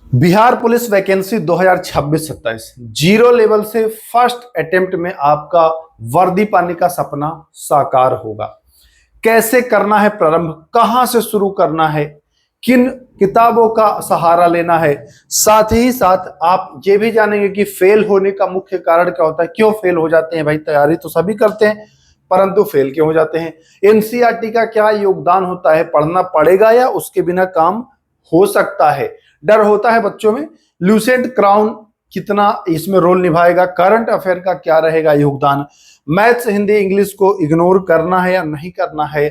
Bihar police vacancy 2026-27 zero level से first attempt में आपका वर्दी पाने का सपना साकार होगा। कैसे करना है प्रारंभ, कहां से शुरू करना है, किन किताबों का सहारा लेना है, साथ ही साथ आप ये भी जानेंगे कि फेल होने का मुख्य कारण क्या होता है। क्यों फेल हो जाते हैं भाई, तैयारी तो सभी करते हैं परंतु फेल क्यों हो जाते हैं। एनसीईआरटी का क्या योगदान होता है, पढ़ना पड़ेगा या उसके बिना काम हो सकता है। डर होता है बच्चों में, लूसेंट क्राउन कितना इसमें रोल निभाएगा, करंट अफेयर का क्या रहेगा योगदान, मैथ्स हिंदी इंग्लिश को इग्नोर करना है या नहीं करना है,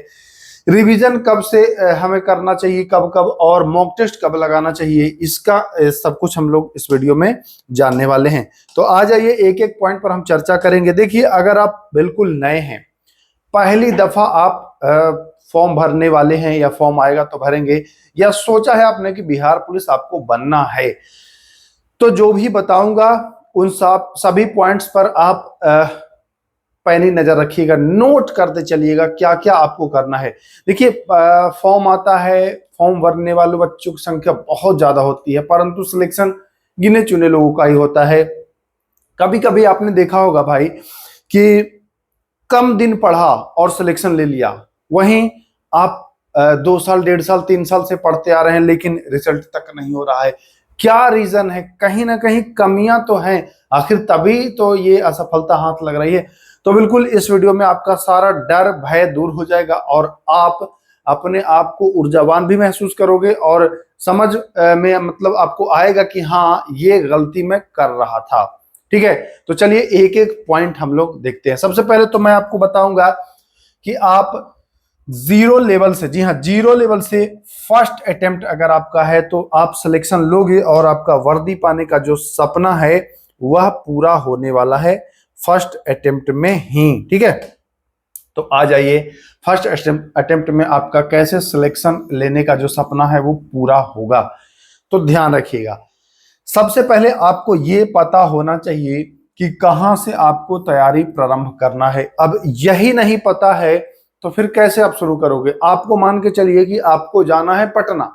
रिवीजन कब से हमें करना चाहिए, कब कब, और मॉक टेस्ट कब लगाना चाहिए, इसका सब कुछ हम लोग इस वीडियो में जानने वाले हैं। तो आ जाइए, एक एक पॉइंट पर हम चर्चा करेंगे। देखिए, अगर आप बिल्कुल नए हैं, पहली दफा आप फॉर्म भरने वाले हैं या फॉर्म आएगा तो भरेंगे, या सोचा है आपने कि बिहार पुलिस आपको बनना है, तो जो भी बताऊंगा उन सब सभी पॉइंट्स पर आप पैनी नजर रखिएगा, नोट करते चलिएगा क्या क्या आपको करना है। देखिए, फॉर्म आता है, फॉर्म भरने वाले बच्चों की संख्या बहुत ज्यादा होती है परंतु सिलेक्शन गिने चुने लोगों का ही होता है। कभी कभी आपने देखा होगा भाई कि कम दिन पढ़ा और सिलेक्शन ले लिया, वहीं आप 2 साल 1.5 साल 3 साल से पढ़ते आ रहे हैं लेकिन रिजल्ट तक नहीं हो रहा है। क्या रीजन है? कहीं ना कहीं कमियां तो हैं, आखिर तभी तो ये असफलता हाथ लग रही है। तो बिल्कुल इस वीडियो में आपका सारा डर भय दूर हो जाएगा और आप अपने आप को ऊर्जावान भी महसूस करोगे और समझ में मतलब आपको आएगा कि हाँ, ये गलती मैं कर रहा था। ठीक है, तो चलिए एक एक पॉइंट हम लोग देखते हैं। सबसे पहले तो मैं आपको बताऊंगा कि आप जीरो लेवल से, जी हाँ, जीरो लेवल से फर्स्ट अटेम्प्ट अगर आपका है तो आप सिलेक्शन लोगे और आपका वर्दी पाने का जो सपना है वह पूरा होने वाला है फर्स्ट अटेम्प्ट में ही। ठीक है, तो आ जाइए, फर्स्ट अटेम्प्ट में आपका कैसे सिलेक्शन लेने का जो सपना है वो पूरा होगा। तो ध्यान रखिएगा, सबसे पहले आपको ये पता होना चाहिए कि कहां से आपको तैयारी प्रारंभ करना है। अब यही नहीं पता है तो फिर कैसे आप शुरू करोगे। आपको मान के चलिए कि आपको जाना है पटना,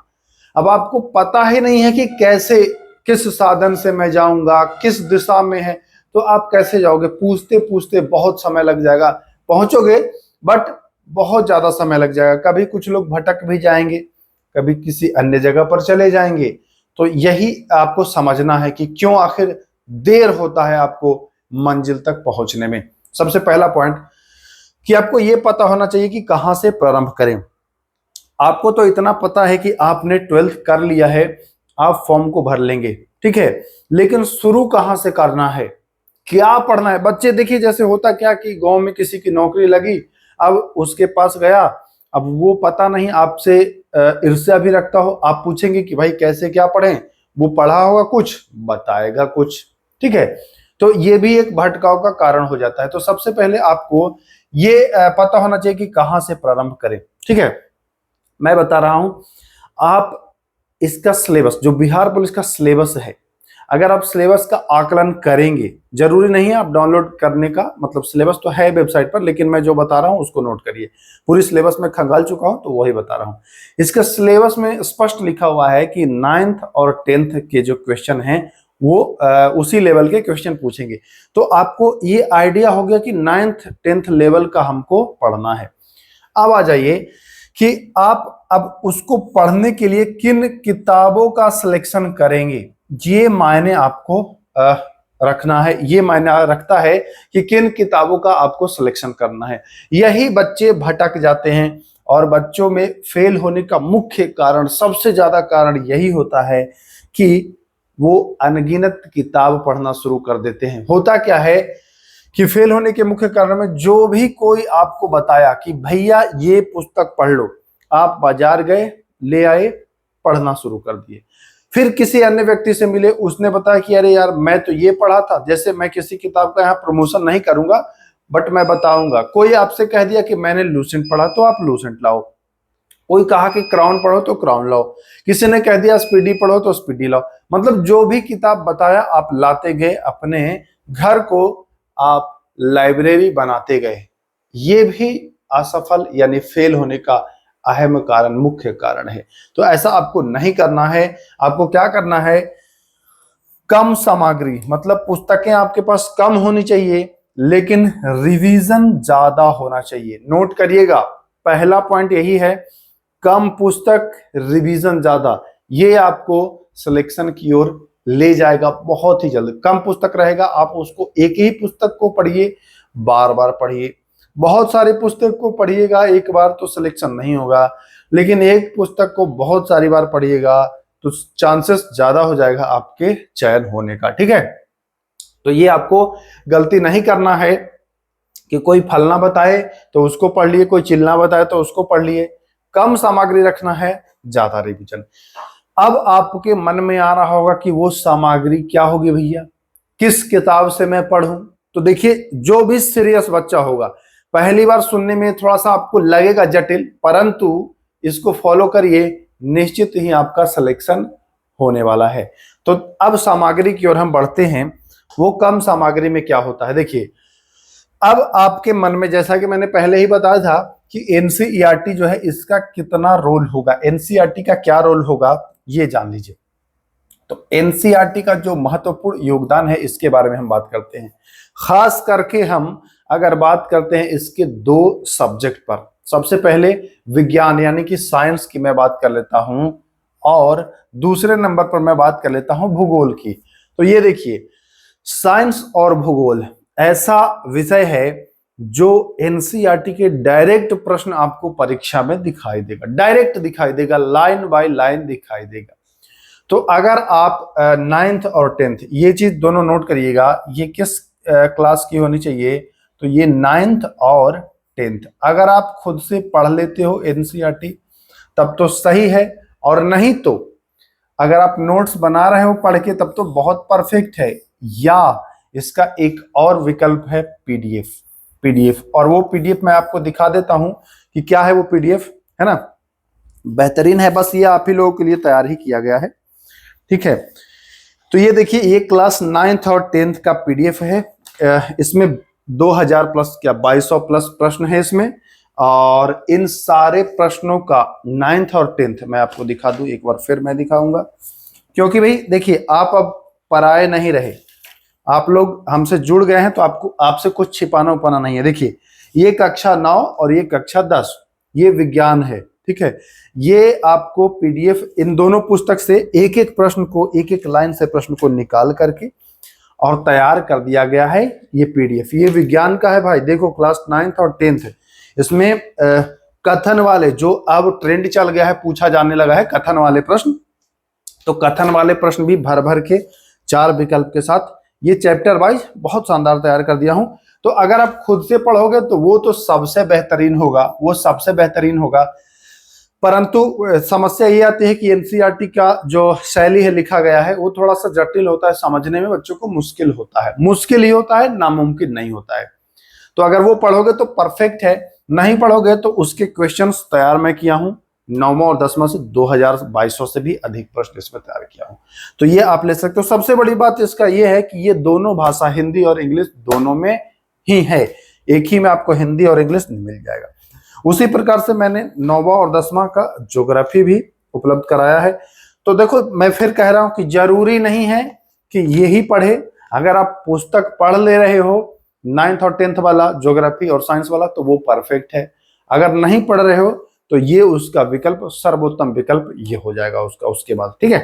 अब आपको पता ही नहीं है कि कैसे, किस साधन से मैं जाऊंगा, किस दिशा में है, तो आप कैसे जाओगे। पूछते पूछते बहुत समय लग जाएगा, पहुंचोगे बट बहुत ज्यादा समय लग जाएगा। कभी कुछ लोग भटक भी जाएंगे, कभी किसी अन्य जगह पर चले जाएंगे। तो यही आपको समझना है कि क्यों आखिर देर होता है आपको मंजिल तक पहुंचने में। सबसे पहला पॉइंट कि आपको यह पता होना चाहिए कि कहां से प्रारंभ करें। आपको तो इतना पता है कि आपने 12th कर लिया है, आप फॉर्म को भर लेंगे, ठीक है, लेकिन शुरू कहां से करना है, क्या पढ़ना है। बच्चे देखिए, जैसे होता क्या कि गांव में किसी की नौकरी लगी, अब उसके पास गया, अब वो पता नहीं आपसे ईर्ष्या भी रखता हो, आप पूछेंगे कि भाई कैसे क्या पढ़ें, वो पढ़ा होगा कुछ, बताएगा कुछ। ठीक है, तो ये भी एक भटकाव का कारण हो जाता है। तो सबसे पहले आपको ये पता होना चाहिए कि कहां से प्रारंभ करें। ठीक है, मैं बता रहा हूं, आप इसका सिलेबस, जो बिहार पुलिस का सिलेबस है, अगर आप सिलेबस का आकलन करेंगे, जरूरी नहीं है आप डाउनलोड करने का, मतलब सिलेबस तो है वेबसाइट पर, लेकिन मैं जो बता रहा हूं उसको नोट करिए। पूरी सिलेबस में खंगाल चुका हूं तो वही बता रहा हूं। इसका सिलेबस में स्पष्ट लिखा हुआ है कि 9th और 10th के जो क्वेश्चन हैं वो उसी लेवल के क्वेश्चन पूछेंगे। तो आपको ये आइडिया हो गया कि 9th 10th लेवल का हमको पढ़ना है। अब आ जाइए कि आप अब उसको पढ़ने के लिए किन किताबों का सिलेक्शन करेंगे, ये मायने आपको रखना है, ये मायने रखता है कि किन किताबों का आपको सिलेक्शन करना है। यही बच्चे भटक जाते हैं और बच्चों में फेल होने का मुख्य कारण, सबसे ज्यादा कारण यही होता है कि वो अनगिनत किताब पढ़ना शुरू कर देते हैं। होता क्या है कि फेल होने के मुख्य कारण में जो भी कोई आपको बताया कि भैया ये पुस्तक पढ़ लो, आप बाजार गए, ले आए, पढ़ना शुरू कर दिए। फिर किसी अन्य व्यक्ति से मिले, उसने बताया कि अरे यार मैं तो ये पढ़ा था, जैसे मैं किसी किताब का यहाँ प्रमोशन नहीं करूंगा बट मैं बताऊंगा। कोई आपसे कह दिया कि मैंने लूसेंट पढ़ा तो आप लूसेंट लाओ, कोई कहा कि क्राउन पढ़ो तो क्राउन लाओ, किसी ने कह दिया स्पीडी पढ़ो तो स्पीडी लाओ। मतलब जो भी किताब बताया आप लाते गए, अपने घर को आप लाइब्रेरी बनाते गए। ये भी असफल यानी फेल होने का अहम कारण, मुख्य कारण है। तो ऐसा आपको नहीं करना है। आपको क्या करना है, कम सामग्री, मतलब पुस्तकें आपके पास कम होनी चाहिए लेकिन रिवीजन ज्यादा होना चाहिए। नोट करिएगा, पहला पॉइंट यही है, कम पुस्तक रिवीजन ज्यादा, ये आपको सिलेक्शन की ओर ले जाएगा बहुत ही जल्द। कम पुस्तक रहेगा, आप उसको एक ही पुस्तक को पढ़िए, बार बार पढ़िए। बहुत सारी पुस्तक को पढ़िएगा एक बार तो सिलेक्शन नहीं होगा, लेकिन एक पुस्तक को बहुत सारी बार पढ़िएगा तो चांसेस ज्यादा हो जाएगा आपके चयन होने का। ठीक है, तो ये आपको गलती नहीं करना है कि कोई फलना बताए तो उसको पढ़ लिए, कोई चिलना बताए तो उसको पढ़ लिए। कम सामग्री रखना है, ज्यादा रिवीजन। अब आपके मन में आ रहा होगा कि वो सामग्री क्या होगी भैया, किस किताब से मैं पढ़ूं? तो देखिए, जो भी सीरियस बच्चा होगा, पहली बार सुनने में थोड़ा सा आपको लगेगा जटिल, परंतु इसको फॉलो करिए, निश्चित ही आपका सिलेक्शन होने वाला है। तो अब सामग्री की ओर हम बढ़ते हैं। वो कम सामग्री में क्या होता है, देखिए, अब आपके मन में, जैसा कि मैंने पहले ही बताया था कि एनसीईआरटी जो है इसका कितना रोल होगा, एनसीईआरटी का क्या रोल होगा, ये जान लीजिए। तो एनसीईआरटी का जो महत्वपूर्ण योगदान है इसके बारे में हम बात करते हैं। खास करके हम अगर बात करते हैं इसके दो सब्जेक्ट पर, सबसे पहले विज्ञान यानी कि साइंस की मैं बात कर लेता हूं, और दूसरे नंबर पर मैं बात कर लेता हूं भूगोल की। तो ये देखिए, साइंस और भूगोल ऐसा विषय है जो एनसीईआरटी के डायरेक्ट प्रश्न आपको परीक्षा में दिखाई देगा, डायरेक्ट दिखाई देगा, लाइन बाय लाइन दिखाई देगा। तो अगर आप नाइन्थ और टेंथ, ये चीज दोनों नोट करिएगा, ये किस क्लास की होनी चाहिए, तो ये नाइन्थ और टेंथ। अगर आप खुद से पढ़ लेते हो एनसीईआरटी तब तो सही है, और नहीं तो अगर आप नोट्स बना रहे हो पढ़ के तब तो बहुत परफेक्ट है। या इसका एक और विकल्प है पीडीएफ, पीडीएफ, और वो पीडीएफ मैं आपको दिखा देता हूं कि क्या है वो पीडीएफ, है ना, बेहतरीन है, बस ये आप ही लोगों के लिए तैयार ही किया गया है। ठीक है, तो ये देखिए, ये क्लास 9th और 10th का पीडीएफ है। इसमें 2000 प्लस क्या 2200 प्लस प्रश्न है इसमें, और इन सारे प्रश्नों का 9th और 10th मैं आपको दिखा दूं, एक बार फिर मैं दिखाऊंगा, क्योंकि भाई देखिए, आप अब पराए नहीं रहे, आप लोग हमसे जुड़ गए हैं, तो आपको आपसे कुछ छिपाना उपाना नहीं है। देखिए, ये कक्षा 9 और ये कक्षा 10, ये विज्ञान है। ठीक है, ये आपको पीडीएफ इन दोनों पुस्तक से एक एक प्रश्न को, एक एक लाइन से प्रश्न को निकाल करके और तैयार कर दिया गया है। ये पीडीएफ ये विज्ञान का है भाई। देखो, क्लास 9th और 10th इसमें कथन वाले, जो अब ट्रेंड चल गया है, पूछा जाने लगा है कथन वाले प्रश्न, तो कथन वाले प्रश्न भी भर भर के 4 विकल्प के साथ ये चैप्टर वाइज बहुत शानदार तैयार कर दिया हूं। तो अगर आप खुद से पढ़ोगे तो वो तो सबसे बेहतरीन होगा, वो सबसे बेहतरीन होगा, परंतु समस्या ये आती है कि एनसीईआरटी का जो शैली है, लिखा गया है, वो थोड़ा सा जटिल होता है, समझने में बच्चों को मुश्किल होता है, मुश्किल ही होता है, नामुमकिन नहीं होता है। तो अगर वो पढ़ोगे तो परफेक्ट है, नहीं पढ़ोगे तो उसके क्वेश्चंस तैयार मैं किया हूं, 9वां और 10वां से 2200 से भी अधिक प्रश्न इसमें तैयार किया हूं, तो ये आप ले सकते हो। सबसे बड़ी बात इसका ये है कि ये दोनों भाषा, हिंदी और इंग्लिश दोनों में ही है, एक ही में आपको हिंदी और इंग्लिश मिल जाएगा। उसी प्रकार से मैंने 9वां और 10वां का ज्योग्राफी भी उपलब्ध कराया है। तो देखो, मैं फिर कह रहा हूं कि जरूरी नहीं है कि ये ही पढ़े। अगर आप पुस्तक पढ़ ले रहे हो 9th और 10th वाला ज्योग्राफी और साइंस वाला, तो वो परफेक्ट है। अगर नहीं पढ़ रहे हो तो ये उसका विकल्प, सर्वोत्तम विकल्प ये हो जाएगा उसका उसके बाद। ठीक है,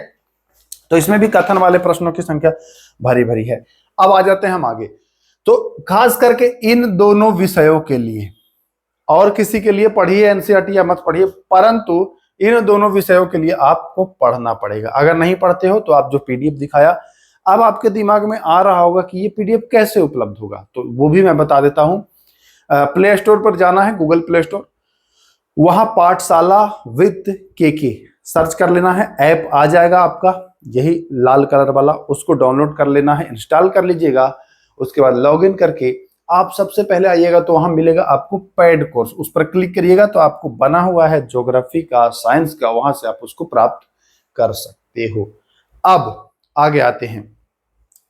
तो इसमें भी कथन वाले प्रश्नों की संख्या भरी भरी है। अब आ जाते हैं हम आगे। तो खास करके इन दोनों विषयों के लिए, और किसी के लिए पढ़िए एनसीईआरटी या मत पढ़िए, परंतु इन दोनों विषयों के लिए आपको पढ़ना पड़ेगा। अगर नहीं पढ़ते हो तो आप जो पीडीएफ दिखाया, अब आपके दिमाग में आ रहा होगा कि ये पीडीएफ कैसे उपलब्ध होगा, तो वो भी मैं बता देता हूं। प्ले स्टोर पर जाना है, गूगल प्ले स्टोर, वहां पाठशाला विद के सर्च कर लेना है, ऐप आ जाएगा आपका, यही लाल कलर वाला, उसको डाउनलोड कर लेना है, इंस्टॉल कर लीजिएगा। उसके बाद लॉगिन करके आप सबसे पहले आइएगा तो वहां मिलेगा आपको पेड कोर्स, उस पर क्लिक करिएगा तो आपको बना हुआ है ज्योग्राफी का, साइंस का, वहां से आप उसको प्राप्त कर सकते हो। अब आगे आते हैं,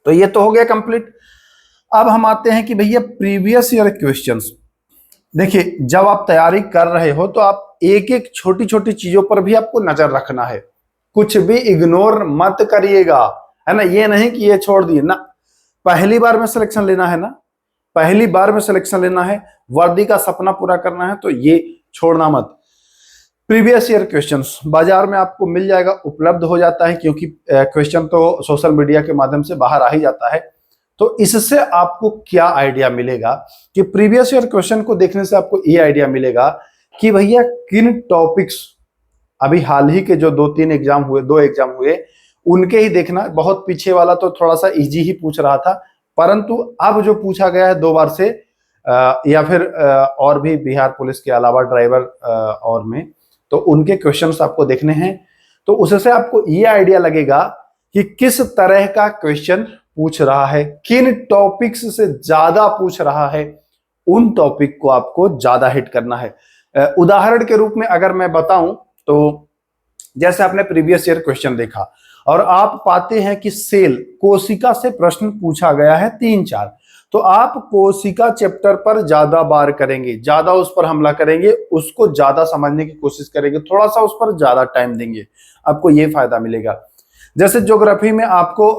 तो ये तो हो गया कंप्लीट। अब हम आते हैं कि भैया प्रीवियस ईयर क्वेश्चंस, देखिए, जब आप तैयारी कर रहे हो तो आप एक एक छोटी छोटी चीजों पर भी आपको नजर रखना है, कुछ भी इग्नोर मत करिएगा, है ना। ये नहीं कि ये छोड़ दिए ना, पहली बार में सिलेक्शन लेना है ना, पहली बार में सिलेक्शन लेना है, वर्दी का सपना पूरा करना है, तो ये छोड़ना मत। प्रीवियस ईयर क्वेश्चंस बाजार में आपको मिल जाएगा, उपलब्ध हो जाता है, क्योंकि क्वेश्चन तो सोशल मीडिया के माध्यम से बाहर आ ही जाता है। तो इससे आपको क्या आइडिया मिलेगा कि प्रीवियस ईयर क्वेश्चन को देखने से आपको ये आइडिया मिलेगा कि भैया किन टॉपिक्स, अभी हाल ही के जो दो एग्जाम हुए उनके ही देखना। बहुत पीछे वाला तो थोड़ा सा इजी ही पूछ रहा था, परंतु अब जो पूछा गया है 2 बार से या फिर और भी बिहार पुलिस के अलावा ड्राइवर और में, तो उनके क्वेश्चंस आपको देखने हैं। तो उससे आपको ये आइडिया लगेगा कि किस तरह का क्वेश्चन पूछ रहा है, किन टॉपिक्स से ज्यादा पूछ रहा है, उन टॉपिक को आपको ज्यादा हिट करना है। उदाहरण के रूप में अगर मैं बताऊं तो जैसे आपने प्रीवियस ईयर क्वेश्चन देखा और आप पाते हैं कि सेल कोशिका से प्रश्न पूछा गया है 3-4, तो आप कोशिका चैप्टर पर ज्यादा बार करेंगे, ज्यादा उस पर हमला करेंगे, उसको ज्यादा समझने की कोशिश करेंगे, थोड़ा सा उस पर ज्यादा टाइम देंगे, आपको ये फायदा मिलेगा। जैसे ज्योग्राफी में आपको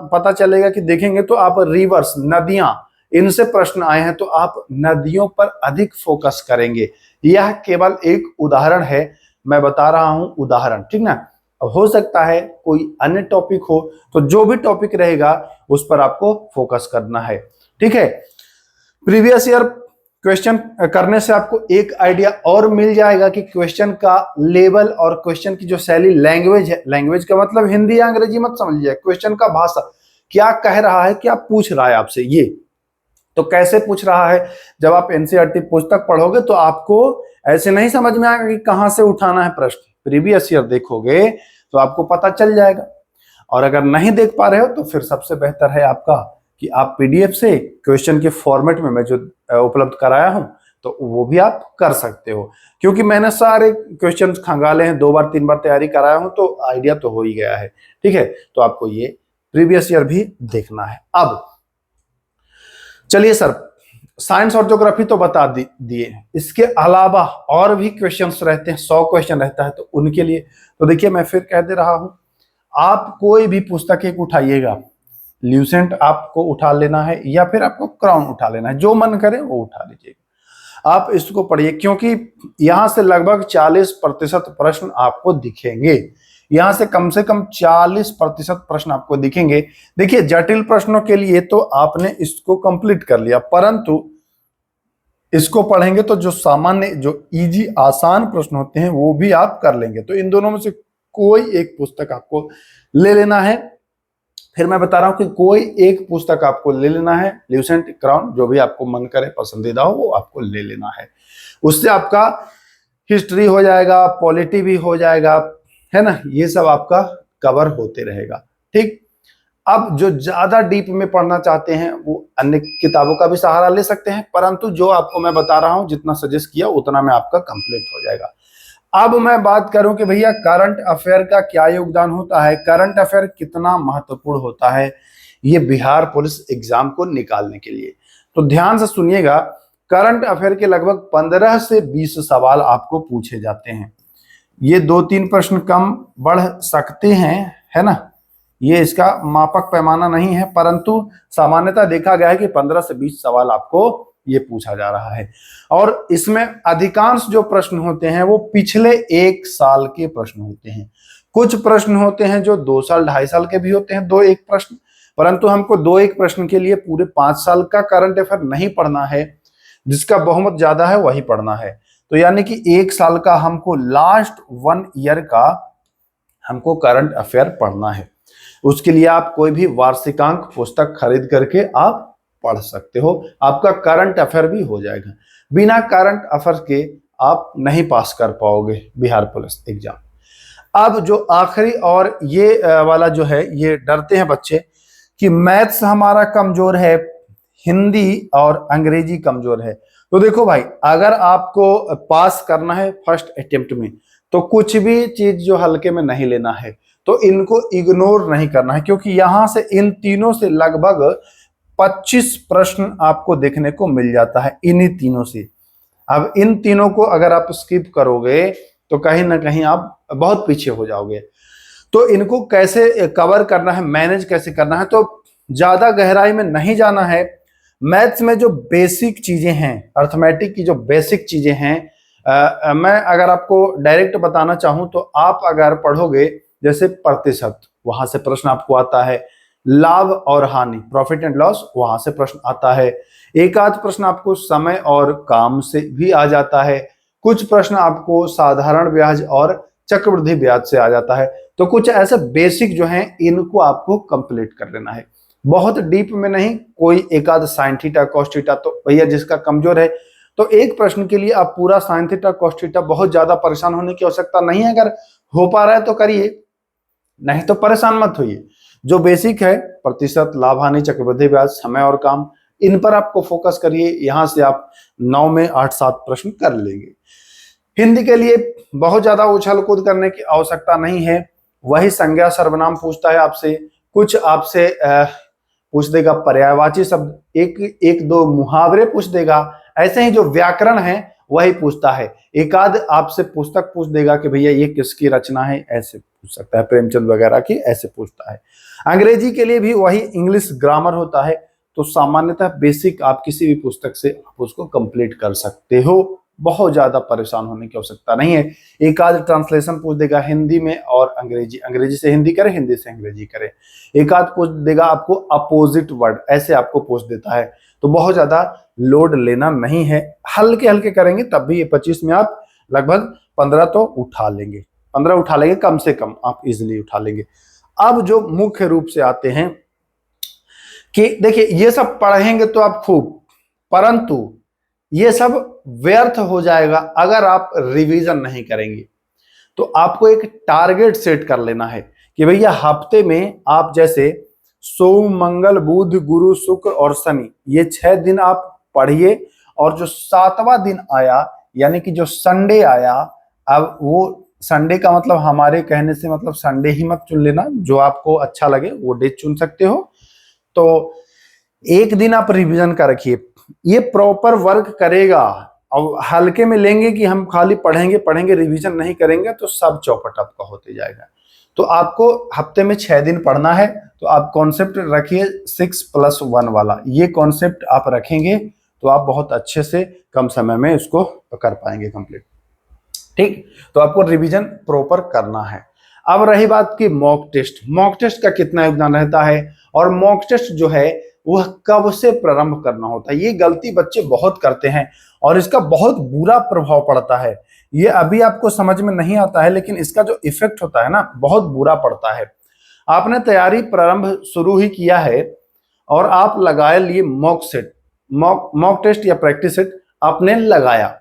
पता चलेगा कि देखेंगे तो आप रिवर्स, नदियां, इनसे प्रश्न आए हैं तो आप नदियों पर अधिक फोकस करेंगे। यह केवल एक उदाहरण है, मैं बता रहा हूं उदाहरण, ठीक ना। हो सकता है कोई अन्य टॉपिक हो, तो जो भी टॉपिक रहेगा उस पर आपको फोकस करना है, ठीक है। प्रीवियस ईयर क्वेश्चन करने से आपको एक आइडिया और मिल जाएगा कि क्वेश्चन का लेवल और क्वेश्चन की जो शैली, लैंग्वेज है, लैंग्वेज का मतलब हिंदी या अंग्रेजी मत समझिए, क्वेश्चन का भाषा क्या कह रहा है, क्या पूछ रहा है आपसे, ये तो कैसे पूछ रहा है। जब आप एनसीईआरटी पुस्तक पढ़ोगे तो आपको ऐसे नहीं समझ में आएगा कि कहां से उठाना है प्रश्न, प्रीवियस ईयर देखोगे तो आपको पता चल जाएगा। और अगर नहीं देख पा रहे हो तो फिर सबसे बेहतर है आपका कि आप पीडीएफ से क्वेश्चन के फॉर्मेट में मैं जो उपलब्ध कराया हूं तो वो भी आप कर सकते हो, क्योंकि मैंने सारे क्वेश्चंस खंगाले हैं, 2-3 बार तैयारी कराया हूं, तो आइडिया तो हो ही गया है, ठीक है। तो आपको ये प्रीवियस ईयर भी देखना है। अब चलिए सर, साइंस और ज्योग्राफी तो बता दिए, इसके अलावा और भी क्वेश्चंस रहते हैं, 100 क्वेश्चन रहता है, तो उनके लिए तो देखिए मैं फिर कह दे रहा हूं, आप कोई भी पुस्तक एक उठाइएगा, ल्यूसेंट आपको उठा लेना है या फिर आपको क्राउन उठा लेना है, जो मन करे वो उठा लीजिएगा। आप इसको पढ़िए, क्योंकि यहां से लगभग 40% प्रश्न आपको दिखेंगे, यहां से कम 40% प्रश्न आपको दिखेंगे। देखिए, जटिल प्रश्नों के लिए तो आपने इसको कंप्लीट कर लिया, परंतु इसको पढ़ेंगे तो जो सामान्य, जो इजी आसान प्रश्न होते हैं वो भी आप कर लेंगे। तो इन दोनों में से कोई एक पुस्तक आपको ले लेना है। फिर मैं बता रहा हूं कि कोई एक पुस्तक आपको ले लेना है, ल्यूसेंट, क्राउन, जो भी आपको मन करे, पसंदीदा हो, वो आपको ले लेना है। उससे आपका हिस्ट्री हो जाएगा, पॉलिटी भी हो जाएगा, है ना, ये सब आपका कवर होते रहेगा, ठीक। अब जो ज्यादा डीप में पढ़ना चाहते हैं वो अन्य किताबों का भी सहारा ले सकते हैं, परंतु जो आपको मैं बता रहा हूं, जितना सजेस्ट किया उतना में आपका कंप्लीट हो जाएगा। अब मैं बात करूं कि भैया करंट अफेयर का क्या योगदान होता है, करंट अफेयर कितना महत्वपूर्ण होता है ये बिहार पुलिस एग्जाम को निकालने के लिए। तो ध्यान से सुनिएगा, करंट अफेयर के लगभग 15 से 20 सवाल आपको पूछे जाते हैं। ये 2-3 प्रश्न कम बढ़ सकते हैं, है ना, ये इसका मापक पैमाना नहीं है, परंतु सामान्यतः देखा गया है कि 15 से 20 सवाल आपको ये पूछा जा रहा है। और इसमें अधिकांश जो प्रश्न होते हैं वो पिछले 1 साल के प्रश्न होते हैं। कुछ प्रश्न होते हैं जो 2 साल 2.5 साल के भी होते हैं, 2-1 प्रश्न, परंतु हमको 2-1 प्रश्न के लिए पूरे 5 साल का करंट अफेयर नहीं पढ़ना है, जिसका बहुमत ज्यादा है वही पढ़ना है। तो यानी कि 1 साल का हमको, लास्ट 1 ईयर का हमको करंट अफेयर पढ़ना है। उसके लिए आप कोई भी वार्षिकांक पुस्तक खरीद करके आप पढ़ सकते हो, आपका करंट अफेयर भी हो जाएगा। बिना करंट अफेयर के आप नहीं पास कर पाओगे बिहार पुलिस एग्जाम। अब जो आखिरी और ये वाला जो है, ये डरते हैं बच्चे कि मैथ्स हमारा कमजोर है, हिंदी और अंग्रेजी कमजोर है। तो देखो भाई, अगर आपको पास करना है फर्स्ट अटेम्प्ट में, तो कुछ भी चीज जो हल्के में नहीं लेना है, तो इनको इग्नोर नहीं करना है, क्योंकि यहां से इन तीनों से लगभग 25 प्रश्न आपको देखने को मिल जाता है, इन्हीं तीनों से। अब इन तीनों को अगर आप स्किप करोगे तो कहीं ना कहीं आप बहुत पीछे हो जाओगे। तो इनको कैसे कवर करना है, मैनेज कैसे करना है, तो ज्यादा गहराई में नहीं जाना है। मैथ्स में जो बेसिक चीजें हैं, अर्थमेटिक की जो बेसिक चीजें हैं, मैं अगर आपको डायरेक्ट बताना चाहूं तो आप अगर पढ़ोगे जैसे प्रतिशत, वहां से प्रश्न आपको आता है। लाभ और हानि, प्रॉफिट एंड लॉस, वहां से प्रश्न आता है। एक आध प्रश्न आपको समय और काम से भी आ जाता है। कुछ प्रश्न आपको साधारण ब्याज और चक्रवृद्धि ब्याज से आ जाता है। तो कुछ ऐसे बेसिक जो हैं इनको आपको कंप्लीट कर लेना है, बहुत डीप में नहीं। कोई एक आध साइन थीटा कॉस थीटा तो भैया जिसका कमजोर है, तो एक प्रश्न के लिए आप पूरा साइन थीटा कॉस थीटा बहुत ज्यादा परेशान होने की आवश्यकता नहीं है। अगर हो पा रहा है तो करिए, नहीं तो परेशान मत होइए। जो बेसिक है, प्रतिशत, लाभ हानि, चक्रवृद्धि ब्याज, समय और काम, इन पर आपको फोकस करिए। यहां से आप 9 में 8-7 प्रश्न कर लेंगे। हिंदी के लिए बहुत ज्यादा उछल कूद करने की आवश्यकता नहीं है। वही संज्ञा सर्वनाम पूछता है आपसे, कुछ आपसे पूछ देगा पर्यायवाची शब्द, एक दो मुहावरे पूछ देगा। ऐसे ही जो व्याकरण है वही पूछता है। एक आध आपसे पुस्तक पूछ देगा कि भैया ये किसकी रचना है, ऐसे पूछ सकता है, प्रेमचंद वगैरह की, ऐसे पूछता है। अंग्रेजी के लिए भी वही इंग्लिश ग्रामर होता है। तो सामान्यतः बेसिक आप किसी भी पुस्तक से आप उसको कंप्लीट कर सकते हो, बहुत ज्यादा परेशान होने की आवश्यकता नहीं है। एक आध ट्रांसलेशन पूछ देगा हिंदी में और अंग्रेजी, अंग्रेजी से हिंदी करे, हिंदी से अंग्रेजी करे। एक आध पूछ देगा आपको अपोजिट वर्ड, ऐसे आपको पूछ देता है। तो बहुत ज्यादा लोड लेना नहीं है, हल्के हल्के करेंगे तब भी ये 25 में आप लगभग 15 तो उठा लेंगे, 15 उठा लेंगे कम से कम, आप इजिली उठा लेंगे। अब जो मुख्य रूप से आते हैं कि देखिए ये सब पढ़ेंगे तो आप खूब, परंतु ये सब व्यर्थ हो जाएगा अगर आप रिवीजन नहीं करेंगे। तो आपको एक टारगेट सेट कर लेना है कि भैया हफ्ते में आप जैसे सोम, मंगल, बुध, गुरु, शुक्र और शनि, ये 6 दिन आप पढ़िए। और जो 7वां दिन आया यानी कि जो संडे आया, अब वो संडे का मतलब हमारे कहने से मतलब संडे ही मत चुन लेना, जो आपको अच्छा लगे वो डे चुन सकते हो। तो एक दिन आप रिवीजन का रखिए, ये प्रॉपर वर्क करेगा। अब हल्के में लेंगे कि हम खाली पढ़ेंगे पढ़ेंगे रिवीजन नहीं करेंगे तो सब चौपट आपका होते जाएगा। तो आपको हफ्ते में 6 दिन पढ़ना है, तो आप कॉन्सेप्ट रखिए 6+1 वाला। ये कॉन्सेप्ट आप रखेंगे तो आप बहुत अच्छे से कम समय में इसको कर पाएंगे कंप्लीट। ठीक, तो आपको रिवीजन प्रॉपर करना है। अब रही बात की मॉक टेस्ट, मॉक टेस्ट का कितना योगदान रहता है और मॉक टेस्ट जो है वह कब से प्रारंभ करना होता है। ये गलती बच्चे बहुत करते हैं और इसका बहुत बुरा प्रभाव पड़ता है। ये अभी आपको समझ में नहीं आता है, लेकिन इसका जो इफेक्ट होता है ना बहुत बुरा पड़ता है। आपने तैयारी प्रारंभ शुरू ही किया है और आप लगाए लिए मॉक सेट, मॉक टेस्ट या प्रैक्टिस सेट आपने लगाया,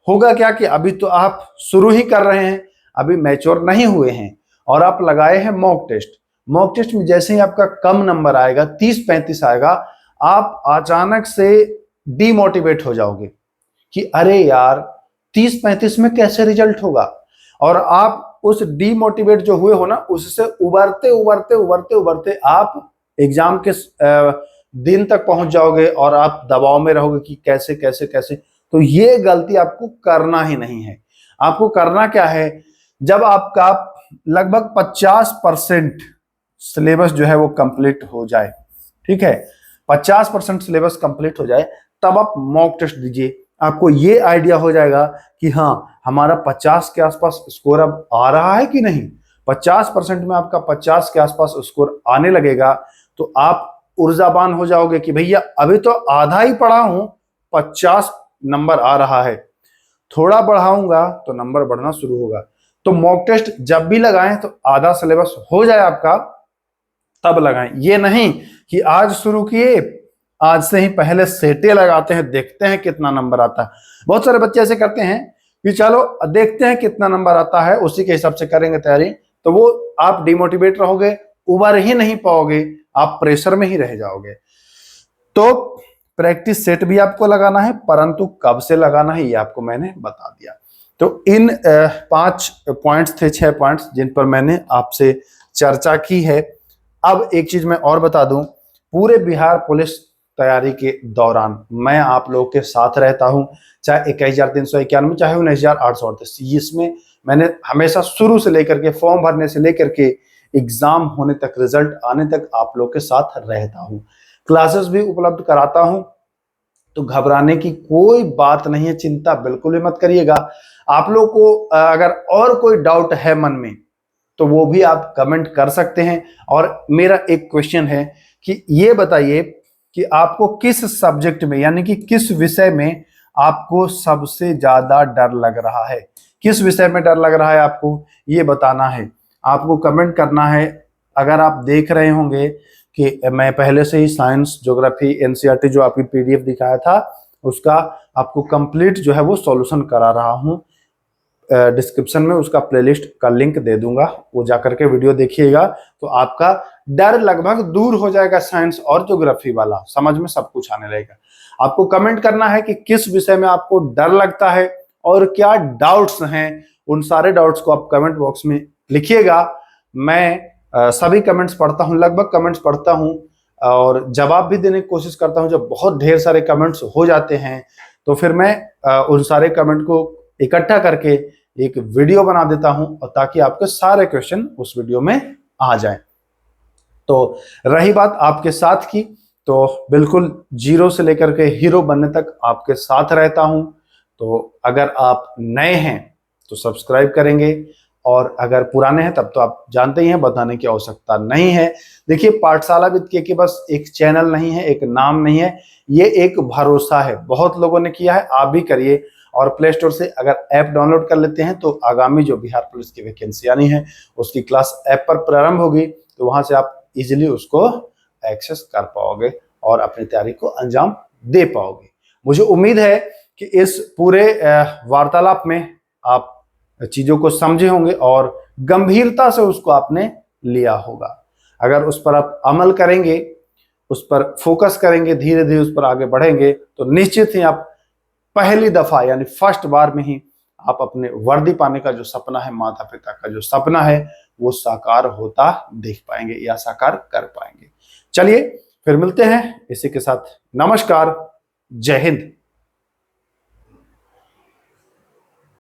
होगा क्या कि अभी तो आप शुरू ही कर रहे हैं, अभी मैच्योर नहीं हुए हैं और आप लगाए हैं मॉक टेस्ट। मॉक टेस्ट में जैसे ही आपका कम नंबर आएगा, 30-35 आएगा, आप अचानक से डीमोटिवेट हो जाओगे कि अरे यार 30-35 में कैसे रिजल्ट होगा। और आप उस डीमोटिवेट जो हुए हो ना, उससे उबरते उबरते उबरते उबरते आप एग्जाम के दिन तक पहुंच जाओगे और आप दबाव में रहोगे कि कैसे कैसे कैसे। तो ये गलती आपको करना ही नहीं है। आपको करना क्या है, जब आपका लगभग 50% सिलेबस जो है वो कंप्लीट हो जाए, ठीक है, 50% सिलेबस कंप्लीट हो जाए, तब आप मॉक टेस्ट दीजिए। आपको ये आइडिया हो जाएगा कि हाँ हमारा 50 के आसपास स्कोर अब आ रहा है कि नहीं। 50% में आपका 50 के आसपास स्कोर आने लगेगा तो आप ऊर्जावान हो जाओगे कि भैया अभी तो आधा ही पढ़ा हूं, 50 नंबर आ रहा है, थोड़ा बढ़ाऊंगा तो नंबर बढ़ना शुरू होगा। तो मॉक टेस्ट जब भी लगाएं तो आधा सिलेबस हो जाए आपका तब लगाएं। ये नहीं कि आज शुरू किए, आज से ही पहले सेटे लगाते हैं, देखते हैं कितना नंबर आता है। बहुत सारे बच्चे ऐसे करते हैं कि चलो देखते हैं कितना नंबर आता है, उसी के हिसाब से करेंगे तैयारी, तो वो आप डिमोटिवेट रहोगे, उबर ही नहीं पाओगे, आप प्रेशर में ही रह जाओगे। तो प्रैक्टिस सेट भी आपको लगाना है, परंतु कब से लगाना है ये आपको मैंने बता दिया। तो इन 5 पॉइंट्स थे, 6 पॉइंट्स जिन पर मैंने आपसे चर्चा की है। अब एक चीज मैं और बता दूं, पूरे बिहार पुलिस तैयारी के दौरान मैं आप लोगों के साथ रहता हूं, चाहे 21,391 चाहे 19,838, इसमें मैंने हमेशा शुरू से लेकर के फॉर्म भरने से लेकर के एग्जाम होने तक, रिजल्ट आने तक आप लोग के साथ रहता हूं। क्लासेस भी उपलब्ध कराता हूं, तो घबराने की कोई बात नहीं है, चिंता बिल्कुल भी मत करिएगा। आप लोग को अगर और कोई डाउट है मन में तो वो भी आप कमेंट कर सकते हैं। और मेरा एक क्वेश्चन है कि ये बताइए कि आपको किस सब्जेक्ट में यानी कि किस विषय में आपको सबसे ज्यादा डर लग रहा है, किस विषय में डर लग रहा है आपको ये बताना है, आपको कमेंट करना है। अगर आप देख रहे होंगे कि मैं पहले से ही साइंस, ज्योग्राफी, एनसीईआरटी जो आपकी पीडीएफ दिखाया था उसका आपको कंप्लीट जो है वो सॉल्यूशन करा रहा हूं। डिस्क्रिप्शन में उसका प्लेलिस्ट का लिंक दे दूंगा, वो जाकर के वीडियो देखिएगा तो आपका डर लगभग दूर हो जाएगा। साइंस और ज्योग्राफी वाला समझ में सब कुछ आने लगेगा। आपको कमेंट करना है कि किस विषय में आपको डर लगता है और क्या डाउट्स हैं, उन सारे डाउट्स को आप कमेंट बॉक्स में लिखिएगा। मैं सभी कमेंट्स पढ़ता हूं, लगभग कमेंट्स पढ़ता हूं और जवाब भी देने की कोशिश करता हूं। जब बहुत ढेर सारे कमेंट्स हो जाते हैं तो फिर मैं उन सारे कमेंट को इकट्ठा करके एक वीडियो बना देता हूं और ताकि आपके सारे क्वेश्चन उस वीडियो में आ जाएं। तो रही बात आपके साथ की, तो बिल्कुल जीरो से लेकर के हीरो बनने तक आपके साथ रहता हूं। तो अगर आप नए हैं तो सब्सक्राइब करेंगे और अगर पुराने हैं तब तो आप जानते ही हैं, बताने की आवश्यकता नहीं है। देखिए, पाठशाला विद के बस एक चैनल नहीं है, एक नाम नहीं है, ये एक भरोसा है। बहुत लोगों ने किया है, आप भी करिए। और प्ले स्टोर से अगर ऐप डाउनलोड कर लेते हैं तो आगामी जो बिहार पुलिस की वैकेंसी आनी है उसकी क्लास ऐप पर प्रारंभ होगी, तो वहां से आप इजीली उसको एक्सेस कर पाओगे और अपनी तैयारी को अंजाम दे पाओगे। मुझे उम्मीद है कि इस पूरे वार्तालाप में आप चीजों को समझे होंगे और गंभीरता से उसको आपने लिया होगा। अगर उस पर आप अमल करेंगे, उस पर फोकस करेंगे, धीरे धीरे उस पर आगे बढ़ेंगे तो निश्चित ही आप पहली दफा यानी फर्स्ट बार में ही आप अपने वर्दी पाने का जो सपना है, माता पिता का जो सपना है, वो साकार होता देख पाएंगे या साकार कर पाएंगे। चलिए फिर मिलते हैं इसी के साथ। नमस्कार, जय हिंद।